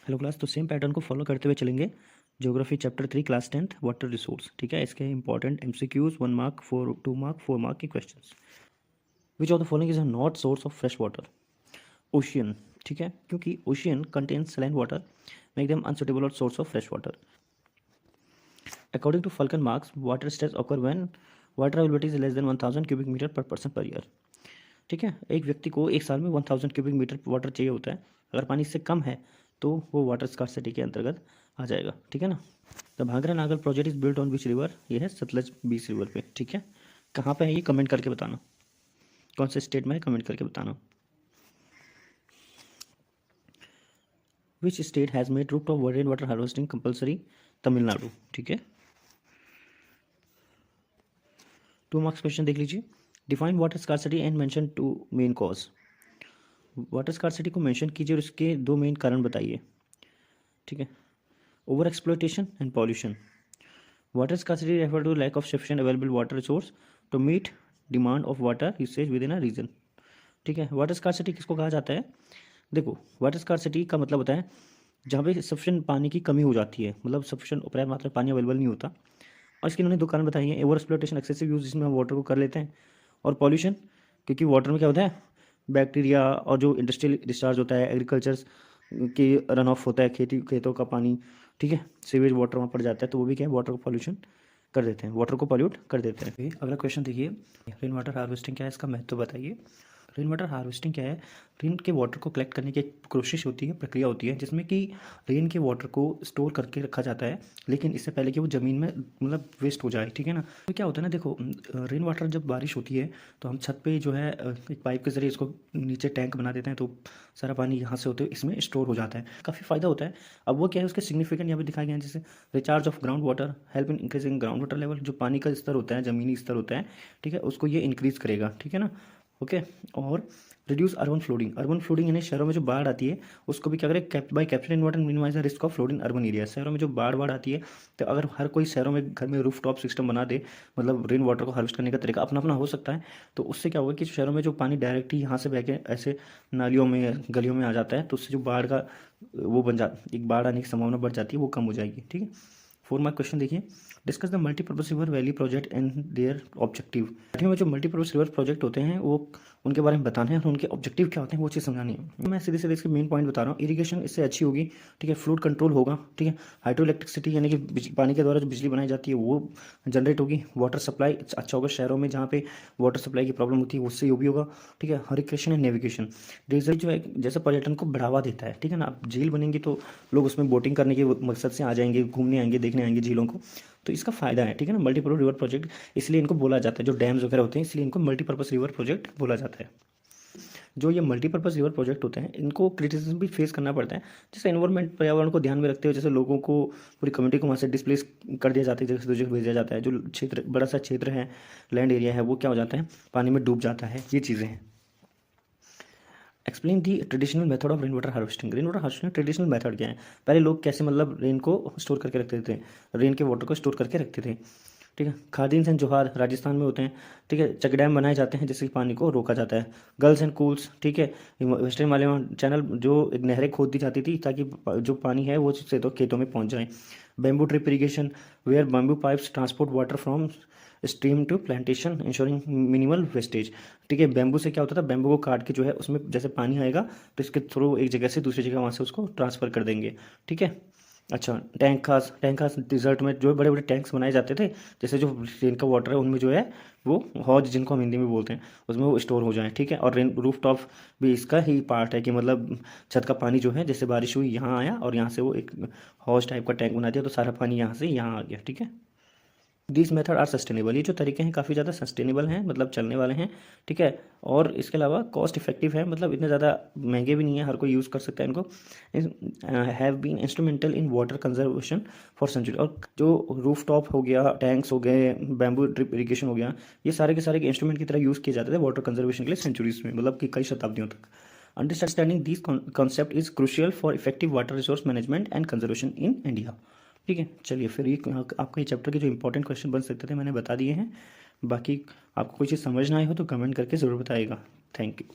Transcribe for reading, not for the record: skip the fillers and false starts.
Hello class, तो same pattern को follow करते हुए चलेंगे। Geography chapter 3 class 10th water resource. ठीक है, इसके important MCQs 1 mark 4 2 mark 4 mark के questions. Which of the following is a not source of fresh water? Ocean. ठीक है, क्योंकि ocean contains saline water, make them unsuitable और source of fresh water. According to Falkenmark, water stress occur when water availability is less than 1000 cubic metre पर person per year. ठीक है, एक व्यक्ति को एक साल में 1000 क्यूबिक मीटर वाटर चाहिए होता है। अगर पानी इससे कम है तो वो वाटर स्कार्सिटी के अंतर्गत आ जाएगा। ठीक है ना। The Bhakra Nangal project is built on which river? ये है सतलज बीस रिवर पे। ठीक है, कहाँ पे है ये कमेंट करके बताना, कौन से स्टेट में है कमेंट करके बताना। Which state has made roof top rain water harvesting compulsory? Tamil Nadu. ठीक है, 2 मार्क्स क्वेश्चन देख लीजिए। Define water scarcity and mention two main cause. Water scarcity को मेंशन कीजिए और इसके दो मेन कारण बताइए। ठीक है, over exploitation and pollution. Water scarcity refer to lack of sufficient available water resource to meet demand of water usage within a region. ठीक है, वाटर स्कार्सिटी किसको कहा जाता है? देखो, वाटर स्कार्सिटी का मतलब होता है जहाँ पे सफिशिएंट पानी की कमी हो जाती है, मतलब सफिशिएंट पर्याप्त मात्रा में पानी अवेलेबल नहीं होता। और इसके इन्होंने दो कारण बताए हैं, ओवर एक्सप्लोइटेशन एक्सेसिव यूज जिसमें हम वाटर को कर लेते हैं, और पॉल्यूशन, क्योंकि वाटर में क्या होता है बैक्टीरिया और जो इंडस्ट्रियल डिस्चार्ज होता है, एग्रीकल्चर की रन ऑफ होता है, खेतों का पानी। ठीक है, सीवेज वाटर वहाँ पड़ जाता है, तो वो भी क्या है वाटर को पॉल्यूशन कर देते हैं, वाटर को पॉल्यूट कर देते हैं। अगला क्वेश्चन देखिए, रेन वाटर हार्वेस्टिंग क्या है, इसका महत्व बताइए। रेन वाटर हार्वेस्टिंग क्या है? रेन के वाटर को कलेक्ट करने की एक कोशिश होती है, प्रक्रिया होती है, जिसमें कि रेन के वाटर को स्टोर करके रखा जाता है, लेकिन इससे पहले कि वो ज़मीन में मतलब वेस्ट हो जाए। ठीक है ना। तो क्या होता है ना, देखो, रेन वाटर जब बारिश होती है तो हम छत पे जो है एक पाइप के ज़रिए इसको नीचे टैंक बना देते हैं, तो सारा पानी यहाँ से होते हुए इसमें स्टोर हो जाता है, काफ़ी फ़ायदा होता है। अब वो क्या है, उसके सिग्निफिकेंट यहाँ पे दिखाए गए हैं, जैसे recharge of ground water, help in increasing ground water level. जो पानी का स्तर होता है, ज़मीनी स्तर होता है, ठीक है, उसको ये इंक्रीज़ करेगा। ठीक है ना। ओके, और reduce urban flooding. Urban flooding यानी शहरों में जो बाढ़ आती है उसको भी क्या करें, by capturing water minimise the risk of flood in urban area. शहरों में जो बाढ़ आती है, तो अगर हर कोई शहरों में घर में रूफ टॉप सिस्टम बना दे, मतलब रेन वाटर को हार्वेस्ट करने का तरीका अपना अपना हो सकता है, तो उससे क्या होगा कि शहरों में जो पानी डायरेक्ट ही यहाँ से बह के ऐसे नालियों में गलियों में आ जाता है, तो उससे जो बाढ़ का वो बन जा एक बाढ़ आने की संभावना बढ़ जाती है, वो कम हो जाएगी। ठीक है, 4 मार्क क्वेश्चन देखिए। Discuss the multipurpose river valley project and there objective. में जो मल्टीपर्पज रिवर प्रोजेक्ट होते हैं वो उनके बारे में बताना है और उनके ऑब्जेक्टिव क्या होते हैं वो चीज़ समझानी है। मैं सीधे सीधे इसके मेन पॉइंट बता रहा हूँ। इरिगेशन इससे अच्छी होगी। ठीक है, फ्लूड कंट्रोल होगा। ठीक है, हाइड्रो इलेक्ट्रिसिटी यानी कि पानी के द्वारा जो बिजली बनाई जाती है वो जनरेट होगी। वाटर सप्लाई अच्छा होगा शहरों में जहाँ पे वाटर सप्लाई की प्रॉब्लम होती है, उससे वो भी होगा। ठीक है, रिक्रिएशन एंड नेविगेशन। डीजल जो है जैसे पर्यटन को बढ़ावा देता है। ठीक है ना, अब झील बनेंगी तो लोग उसमें बोटिंग करने के मकसद से आ जाएंगे, घूमने आएंगे, देखने आएंगे झीलों को, तो इसका फायदा है। ठीक है ना, मल्टीपर्पज रिवर प्रोजेक्ट इसलिए इनको बोला जाता है, जो डैम्स वगैरह होते हैं इसलिए इनको मल्टीपर्पज रिवर प्रोजेक्ट बोला जाता है। जो ये मल्टीपर्पज रिवर प्रोजेक्ट होते हैं इनको क्रिटिसिज्म भी फेस करना पड़ता है, जैसे एनवायरमेंट पर्यावरण को ध्यान में रखते हुए, जैसे लोगों को पूरी कम्युनिटी को वहाँ से डिस्प्लेस कर दिया जाता है, जगह से दूसरी जगह भेजा जाता है, जो क्षेत्र बड़ा सा क्षेत्र है, लैंड एरिया है, वो क्या हो जाता है पानी में डूब जाता है। ये चीज़ें हैं। Explain the traditional method of rain water harvesting. Rain water harvesting traditional method क्या है? पहले लोग कैसे मतलब रेन को स्टोर करके रखते थे, रेन के वाटर को स्टोर करके रखते थे। ठीक है, खादिन्स एंड जोहार राजस्थान में होते हैं। ठीक है, चेक डैम बनाए जाते हैं जिससे कि पानी को रोका जाता है। गर्ल्स एंड कूल्स, ठीक है, वेस्टर्न हिमालय चैनल जो एक नहरें खोद दी जाती थी ताकि जो पानी है वो से तो खेतों में पहुंच जाए। Bamboo drip irrigation where bamboo pipes transport water from stream to plantation ensuring minimal wastage. ठीक है, बैम्बू से क्या होता था, बैम्बू को काट के जो है उसमें जैसे पानी आएगा तो इसके थ्रू एक जगह से दूसरी जगह वहाँ से उसको ट्रांसफ़र कर देंगे। ठीक है, अच्छा, टैंक खास डिजर्ट में जो बड़े बड़े टैंक्स बनाए जाते थे, जैसे जो रेन का वाटर है उनमें जो है वो हौज जिनको हम हिंदी में बोलते हैं उसमें वो स्टोर हो जाए। ठीक है, और रेन रूफ टॉप भी इसका ही पार्ट है कि मतलब छत का पानी जो है जैसे बारिश हुई यहाँ आया और यहाँ से वो एक हौज टाइप का टैंक बना दिया तो सारा पानी यहाँ से यहाँ आ गया। ठीक है, दिस मेथड आर सस्टेनेबल। ये जो तरीके हैं काफ़ी ज़्यादा सस्टेनेबल हैं, मतलब चलने वाले हैं। ठीक है, और इसके अलावा कॉस्ट इफेक्टिव है, मतलब इतने ज़्यादा महंगे भी नहीं है, हर कोई यूज़ कर सकता है इनको। Have been instrumental in water conservation for century. और जो रूफ टॉप हो गया, टैंक्स हो गए, बैम्बू ड्रिप इरीगेशन हो गया, ये सारे के सारे इंस्ट्रूमेंट की तरह यूज़ किए जाते थे वाटर कंजर्वेशन के लिए सेंचुरीज में, मतलब कि कई शताब्दियों तक। Understanding this concept is crucial for effective water resource management and conservation in India. ठीक है, चलिए फिर ये आपका ये चैप्टर के जो इंपॉर्टेंट क्वेश्चन बन सकते थे मैंने बता दिए हैं। बाकी आपको कोई चीज़ समझ ना आई हो तो कमेंट करके ज़रूर बताइएगा। Thank you.